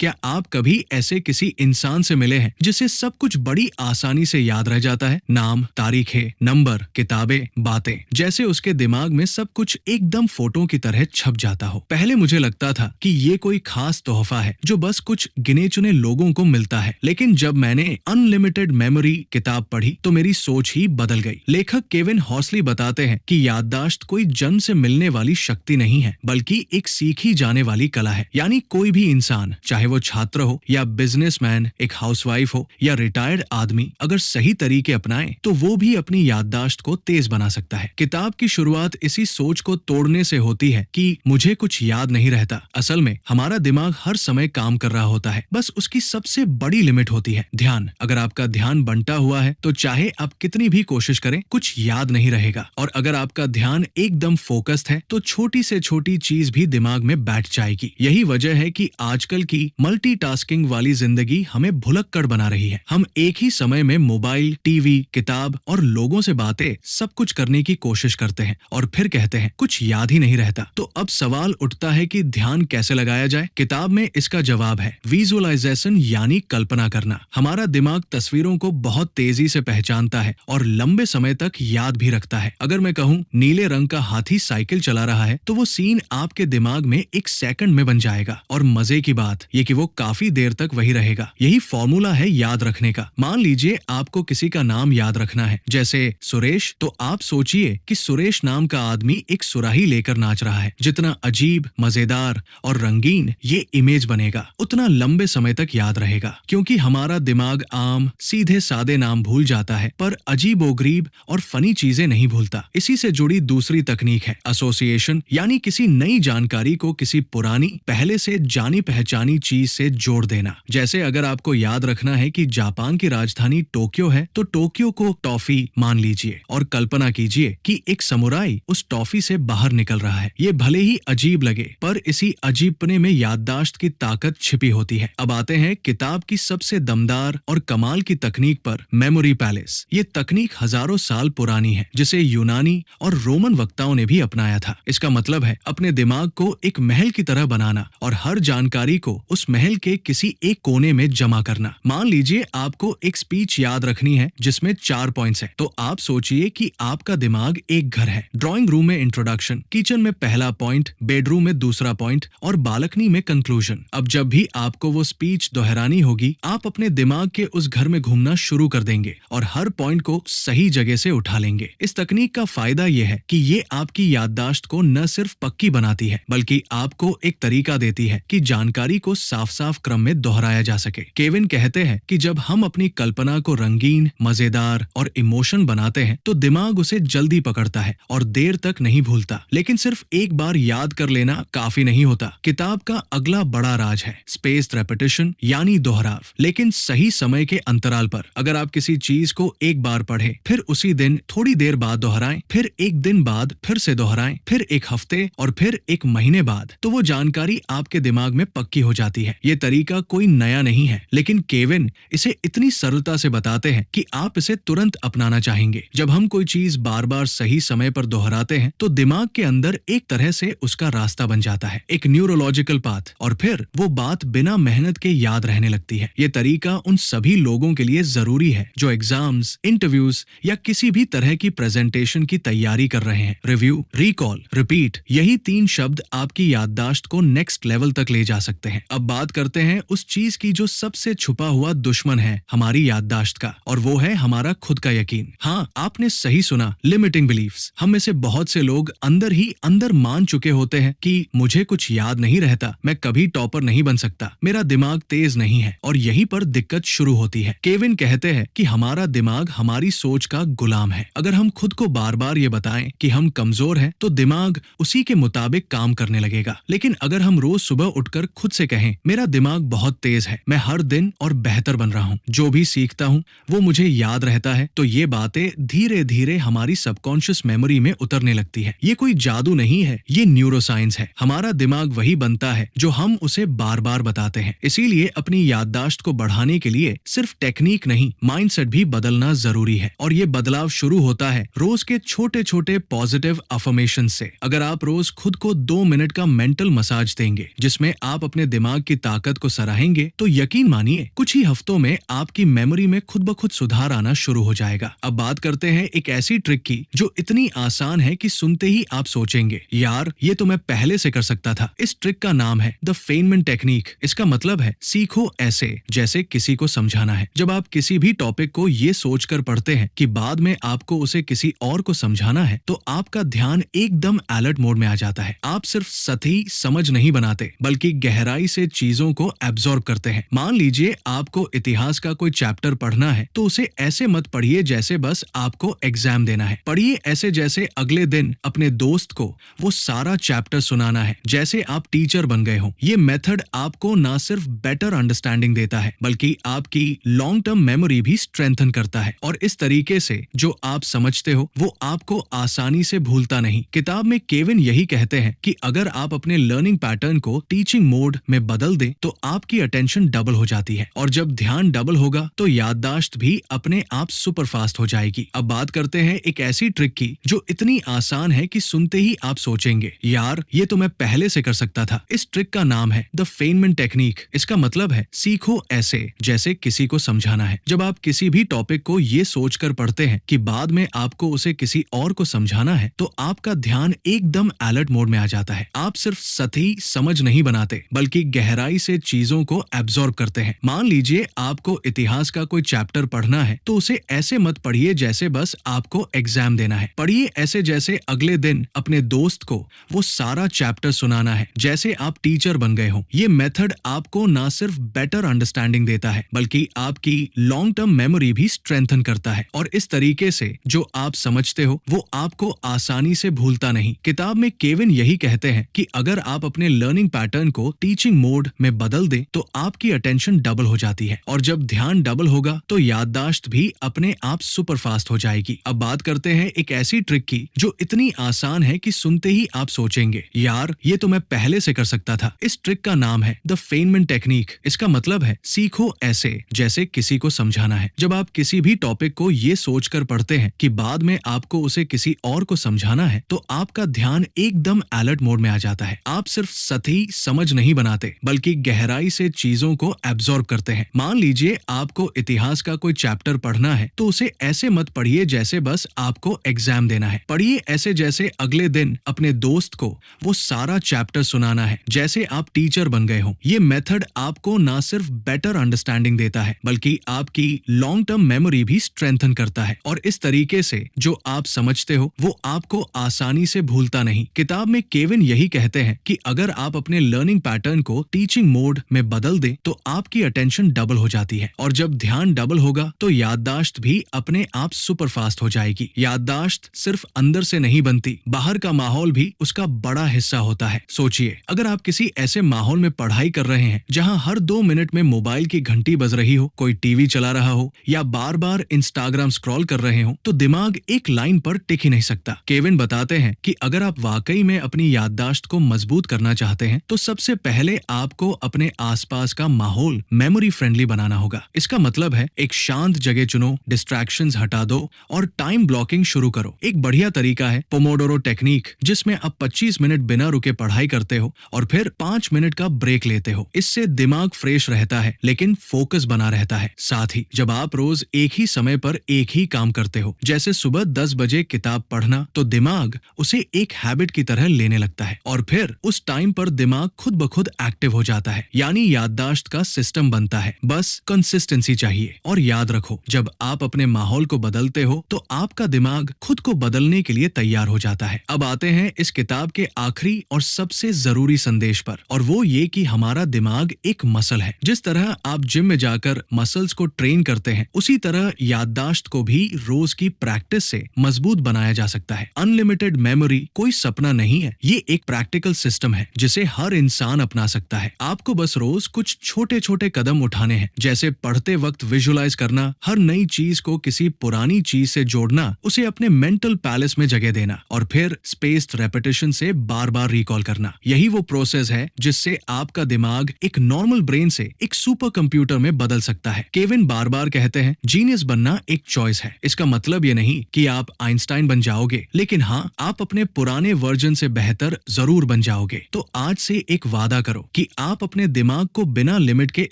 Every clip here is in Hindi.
क्या आप कभी ऐसे किसी इंसान से मिले हैं जिसे सब कुछ बड़ी आसानी से याद रह जाता है? नाम, तारीखें, नंबर, किताबें, बातें, जैसे उसके दिमाग में सब कुछ एकदम फोटो की तरह छप जाता हो। पहले मुझे लगता था कि ये कोई खास तोहफा है जो बस कुछ गिने चुने लोगों को मिलता है, लेकिन जब मैंने अनलिमिटेड मेमोरी किताब पढ़ी तो मेरी सोच ही बदल गई। लेखक केविन हॉर्सली बताते हैं कि याददाश्त कोई जन्म से मिलने वाली शक्ति नहीं है, बल्कि एक सीखी जाने वाली कला है। यानी कोई भी इंसान, चाहे वो छात्र हो या बिजनेसमैन, एक हाउसवाइफ हो या रिटायर्ड आदमी, अगर सही तरीके अपनाए तो वो भी अपनी याददाश्त को तेज बना सकता है। किताब की शुरुआत इसी सोच को तोड़ने से होती है कि मुझे कुछ याद नहीं रहता। असल में हमारा दिमाग हर समय काम कर रहा होता है, बस उसकी सबसे बड़ी लिमिट होती है ध्यान। अगर आपका ध्यान बंटा हुआ है तो चाहे आप कितनी भी कोशिश करें, कुछ याद नहीं रहेगा। और अगर आपका ध्यान एकदम फोकस्ड है तो छोटी से छोटी चीज भी दिमाग में बैठ जाएगी। यही वजह है कि आजकल की मल्टीटास्किंग वाली जिंदगी हमें भुलक्कड़ बना रही है। हम एक ही समय में मोबाइल, टीवी, किताब और लोगों से बातें सब कुछ करने की कोशिश करते हैं और फिर कहते हैं कुछ याद ही नहीं रहता। तो अब सवाल उठता है कि ध्यान कैसे लगाया जाए? किताब में इसका जवाब है विजुअलाइजेशन, यानी कल्पना करना। हमारा दिमाग तस्वीरों को बहुत तेजी से पहचानता है और लंबे समय तक याद भी रखता है। अगर मैं कहूँ नीले रंग का हाथी साइकिल चला रहा है तो वो सीन आपके दिमाग में एक सेकंड में बन जाएगा। और मजे की बात ये कि वो काफी देर तक वही रहेगा। यही फॉर्मूला है याद रखने का। मान लीजिए आपको किसी का नाम याद रखना है, जैसे सुरेश, तो आप सोचिए कि सुरेश नाम का आदमी एक सुराही लेकर नाच रहा है। जितना अजीब, मजेदार और रंगीन ये इमेज बनेगा, उतना लंबे समय तक याद रहेगा। क्योंकि हमारा दिमाग आम सीधे सादे नाम भूल जाता है, पर अजीबोगरीब और फनी चीजें नहीं भूलता। इसी से जुड़ी दूसरी तकनीक है एसोसिएशन, यानी किसी नई जानकारी को किसी पुरानी, पहले से जानी पहचानी चीज से जोड़ देना। जैसे अगर आपको याद रखना है कि जापान की राजधानी टोक्यो है तो टोक्यो को टॉफी मान लीजिए और कल्पना कीजिए कि एक समुराई उस टॉफी से बाहर निकल रहा है। ये भले ही अजीब लगे, पर इसी अजीबपने में याददाश्त की ताकत छिपी होती है। अब आते हैं किताब की सबसे दमदार और कमाल की तकनीक पर, मेमोरी पैलेस। ये तकनीक हजारों साल पुरानी है, जिसे यूनानी और रोमन वक्ताओं ने भी अपनाया था। इसका मतलब है अपने दिमाग को एक महल की तरह बनाना और हर जानकारी को उस महल के किसी एक कोने में जमा करना। मान लीजिए आपको एक स्पीच याद रखनी है जिसमें 4 पॉइंट्स हैं, तो आप सोचिए कि आपका दिमाग एक घर है। ड्राइंग रूम में इंट्रोडक्शन, किचन में पहला पॉइंट, बेडरूम में दूसरा पॉइंट और बालकनी में कंक्लूजन। अब जब भी आपको वो स्पीच दोहरानी होगी, आप अपने दिमाग के उस घर में घूमना शुरू कर देंगे और हर पॉइंट को सही जगह से उठा लेंगे। इस तकनीक का फायदा ये है कि ये आपकी याददाश्त को न सिर्फ पक्की बनाती है, बल्कि आपको एक तरीका देती है कि जानकारी को साफ साफ क्रम में दोहराया जा सके। केविन कहते हैं कि जब हम अपनी कल्पना को रंगीन, मजेदार और इमोशन बनाते हैं तो दिमाग उसे जल्दी पकड़ता है और देर तक नहीं भूलता। लेकिन सिर्फ एक बार याद कर लेना काफी नहीं होता। किताब का अगला बड़ा राज है स्पेस्ड रेपिटेशन, यानी दोहराव, लेकिन सही समय के अंतराल पर। अगर आप किसी चीज को एक बार पढ़े, फिर उसी दिन थोड़ी देर बाद दोहराएं, फिर एक दिन बाद फिर से दोहराएं, फिर एक हफ्ते और फिर एक महीने बाद, तो वो जानकारी आपके दिमाग में पक्की हो जाती है। ये तरीका कोई नया नहीं है, लेकिन केविन इसे इतनी सरलता से बताते हैं कि आप इसे तुरंत अपनाना चाहेंगे। जब हम कोई चीज बार बार सही समय पर दोहराते हैं तो दिमाग के अंदर एक तरह से उसका रास्ता बन जाता है, एक न्यूरोलॉजिकल पाथ, और फिर वो बात बिना मेहनत के याद रहने लगती है। ये तरीका उन सभी लोगों के लिए जरूरी है जो एग्जाम्स, इंटरव्यूज या किसी भी तरह की प्रेजेंटेशन की तैयारी कर रहे हैं। रिव्यू, रिकॉल, रिपीट, यही 3 शब्द आपकी याददाश्त को नेक्स्ट लेवल तक ले जा सकते हैं। अब बात करते हैं उस चीज की जो सबसे छुपा हुआ दुश्मन है हमारी याददाश्त का, और वो है हमारा खुद का यकीन। हाँ, आपने सही सुना, लिमिटिंग बिलीफ्स। हम में से बहुत से लोग अंदर ही अंदर मान चुके होते हैं कि मुझे कुछ याद नहीं रहता, मैं कभी टॉपर नहीं बन सकता, मेरा दिमाग तेज नहीं है, और यहीं पर दिक्कत शुरू होती है। केविन कहते हैं कि हमारा दिमाग हमारी सोच का गुलाम है। अगर हम खुद को बार बार ये बताएं कि हम कमजोर हैं, तो दिमाग उसी के मुताबिक काम करने लगेगा। लेकिन अगर हम रोज सुबह उठकर खुद से कहें मेरा दिमाग बहुत तेज है, मैं हर दिन और बेहतर बन रहा हूँ, जो भी सीखता हूँ वो मुझे याद रहता है, तो ये बातें धीरे धीरे हमारी सबकॉन्शियस मेमोरी में उतरने लगती है। ये कोई जादू नहीं है, ये न्यूरोसाइंस है। हमारा दिमाग वही बनता है जो हम उसे बार बार बताते हैं। इसीलिए अपनी याददाश्त को बढ़ाने के लिए सिर्फ टेक्निक नहीं, माइंडसेट भी बदलना जरूरी है। और ये बदलाव शुरू होता है रोज के छोटे छोटे पॉजिटिव अफर्मेशन से। अगर आप रोज खुद को 2 मिनट का मेंटल मसाज देंगे, जिसमें आप अपने दिमाग की ताकत को सराहेंगे तो यकीन मानिए कुछ ही हफ्तों में आपकी मेमोरी में खुद ब खुद सुधार आना शुरू हो जाएगा। अब बात करते हैं एक ऐसी ट्रिक की जो इतनी आसान है कि सुनते ही आप सोचेंगे, यार ये तो मैं पहले से कर सकता था। इस ट्रिक का नाम है द फेनमैन टेक्निक। इसका मतलब है सीखो ऐसे जैसे किसी को समझाना है। जब आप किसी भी टॉपिक को ये सोचकर पढ़ते हैं कि बाद में आपको उसे किसी और को समझाना है तो आपका ध्यान एकदम अलर्ट मोड में आ जाता है। आप सिर्फ सही समझ नहीं बनाते बल्कि गहराई से चीजों को एब्जॉर्ब करते हैं। मान लीजिए आपको इतिहास का कोई चैप्टर पढ़ना है तो उसे ऐसे मत पढ़िए जैसे बस आपको एग्जाम देना है। पढ़िए ऐसे जैसे अगले दिन अपने दोस्त को वो सारा चैप्टर सुनाना है, जैसे आप टीचर बन गए हो। ये मेथड आपको ना सिर्फ बेटर अंडरस्टैंडिंग देता है बल्कि आपकी लॉन्ग टर्म मेमोरी भी स्ट्रेंथन करता है और इस तरीके से जो आप समझते हो वो आपको आसानी से भूलता नहीं। किताब में केविन यही कहते हैं कि अगर आप अपने लर्निंग पैटर्न को टीचिंग मोड में बदल दें तो आपकी अटेंशन डबल हो जाती है और जब ध्यान डबल होगा तो याददाश्त भी अपने आप सुपर फास्ट हो जाएगी। अब बात करते हैं एक ऐसी ट्रिक की जो इतनी आसान है कि सुनते ही आप सोचेंगे, यार ये तो मैं पहले से कर सकता था। इस ट्रिक का नाम है द फेनमैन टेक्निक। इसका मतलब है सीखो ऐसे जैसे किसी को समझाना है। जब आप किसी भी टॉपिक को ये सोचकर पढ़ते हैं कि बाद में आपको उसे किसी और को समझाना है तो आपका ध्यान एकदम अलर्ट मोड में आ जाता है। आप सिर्फ सही समझ नहीं बनाते बल्कि गहराई से चीजों को एब्जॉर्ब करते हैं। मान लीजिए आपको इतिहास का कोई चैप्टर पढ़ना है तो उसे ऐसे मत पढ़िए जैसे बस आपको एग्जाम देना है। पढ़िए ऐसे जैसे अगले दिन अपने दोस्त को वो सारा चैप्टर सुनाना है, जैसे आप टीचर बन गए हो। ये मेथड आपको ना सिर्फ बेटर अंडरस्टैंडिंग देता है बल्कि आपकी लॉन्ग टर्म मेमोरी भी स्ट्रेंथन करता है और इस तरीके से जो आप समझते हो वो आपको आसानी से भूलता नहीं। किताब में केविन यही कहते हैं कि अगर आप अपने लर्निंग पैटर्न को टीचिंग मोड में बदल दें तो आपकी अटेंशन डबल हो जाती है और जब ध्यान डबल होगा तो याददाश्त भी अपने आप सुपर फास्ट हो जाएगी। अब बात करते हैं एक ऐसी ट्रिक की जो इतनी आसान है कि सुनते ही आप सोचेंगे, यार ये तो मैं पहले से कर सकता था। इस ट्रिक का नाम है द फेनमैन टेक्निक। इसका मतलब है सीखो ऐसे जैसे किसी को समझाना है। जब आप किसी भी टॉपिक को ये सोचकर पढ़ते हैं कि बाद में आपको उसे किसी और को समझाना है तो आपका ध्यान एकदम अलर्ट मोड में आ जाता है। आप सिर्फ सही समझ नहीं बनाते बल्कि गहराई से चीजों को एब्जॉर्ब करते हैं। मान लीजिए आपको इतिहास का कोई चैप्टर पढ़ना है तो उसे ऐसे मत पढ़िए जैसे बस आपको एग्जाम देना है। पढ़िए ऐसे जैसे अगले दिन अपने दोस्त को वो सारा चैप्टर सुनाना है, जैसे आप टीचर बन गए हो। ये मेथड आपको ना सिर्फ बेटर अंडरस्टैंडिंग देता है बल्कि आपकी लॉन्ग टर्म मेमोरी भी स्ट्रेंथन करता है और इस तरीके से जो आप समझते हो वो आपको आसानी से भूलता नहीं। किताब में केविन यही कहते हैं कि अगर आप अपने लर्निंग पैटर्न को टीचिंग मोड में बदल दें तो आपकी अटेंशन डबल हो जाती है और जब ध्यान डबल होगा तो याददाश्त भी अपने आप सुपर फास्ट हो जाएगी। याददाश्त सिर्फ अंदर से नहीं बनती, बाहर का माहौल भी उसका बड़ा हिस्सा होता है। सोचिए, अगर आप किसी ऐसे माहौल में पढ़ाई कर रहे हैं जहां हर 2 मिनट में मोबाइल की घंटी बज रही हो, कोई टीवी चला रहा हो या बार बार इंस्टाग्राम स्क्रॉल कर रहे हो तो दिमाग एक लाइन पर टिक ही नहीं सकता। केविन बताते हैं कि अगर आप वाकई में अपनी याददाश्त को मजबूत करना चाहते हैं तो सबसे पहले आपको अपने आसपास का माहौल मेमोरी फ्रेंडली बनाना होगा। इसका मतलब है एक शांत जगह चुनो, डिस्ट्रैक्शंस हटा दो और टाइम ब्लॉकिंग शुरू करो। एक बढ़िया तरीका है पोमोडोरो टेक्निक, जिसमें आप 25 मिनट बिना रुके पढ़ाई करते हो और फिर 5 मिनट का ब्रेक लेते हो। इससे दिमाग फ्रेश रहता है लेकिन फोकस बना रहता है। साथ ही जब आप रोज एक ही समय पर एक ही काम करते हो, जैसे सुबह 10 बजे किताब पढ़ना, तो दिमाग उसे एक हैबिट की तरह लेने लगता है और फिर उस टाइम पर दिमाग खुद ब खुद एक्टिव हो जाता है, यानी याददाश्त का सिस्टम बनता है। बस कंसिस्टेंसी चाहिए। और याद रखो, जब आप अपने माहौल को बदलते हो तो आपका दिमाग खुद को बदलने के लिए तैयार हो जाता है। अब आते हैं इस किताब के आखिरी और सबसे जरूरी संदेश पर, और वो ये कि हमारा दिमाग एक मसल है। जिस तरह आप जिम में जाकर मसल्स को ट्रेन करते हैं, उसी तरह याददाश्त को भी रोज की प्रैक्टिस से मजबूत बनाया जा सकता है। अनलिमिटेड मेमोरी कोई सपना नहीं है, ये एक प्रैक्टिकल सिस्टम है जिसे हर इंसान अपना सकता है। आपको बस रोज कुछ छोटे छोटे कदम उठाने हैं, जैसे पढ़ते वक्त विजुलाइज करना, हर नई चीज को किसी पुरानी चीज से जोड़ना, उसे अपने मेंटल पैलेस में जगह देना और फिर स्पेस्ड रेपिटेशन से बार बार रिकॉल करना। यही वो प्रोसेस है जिससे आपका दिमाग एक नॉर्मल ब्रेन से एक सुपर कंप्यूटर में बदल सकता है। केविन बार बार कहते हैं, जीनियस बनना एक चॉइस है। इसका मतलब ये नहीं कि आप आइंस्टाइन बन जाओगे, लेकिन हाँ, आप अपने पुराने वर्जन से बेहतर जरूर बन जाओगे। तो आज से एक वादा करो कि आप अपने दिमाग को बिना लिमिट के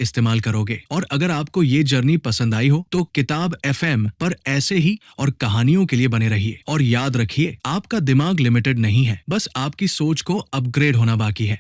इस्तेमाल करोगे। और अगर आपको ये जर्नी पसंद आई हो तो किताब FM पर ऐसे ही और कहानियों के लिए बने रहिए। और याद रखिए, आपका दिमाग लिमिटेड नहीं है, बस आपकी सोच को अपग्रेड होना बाकी है।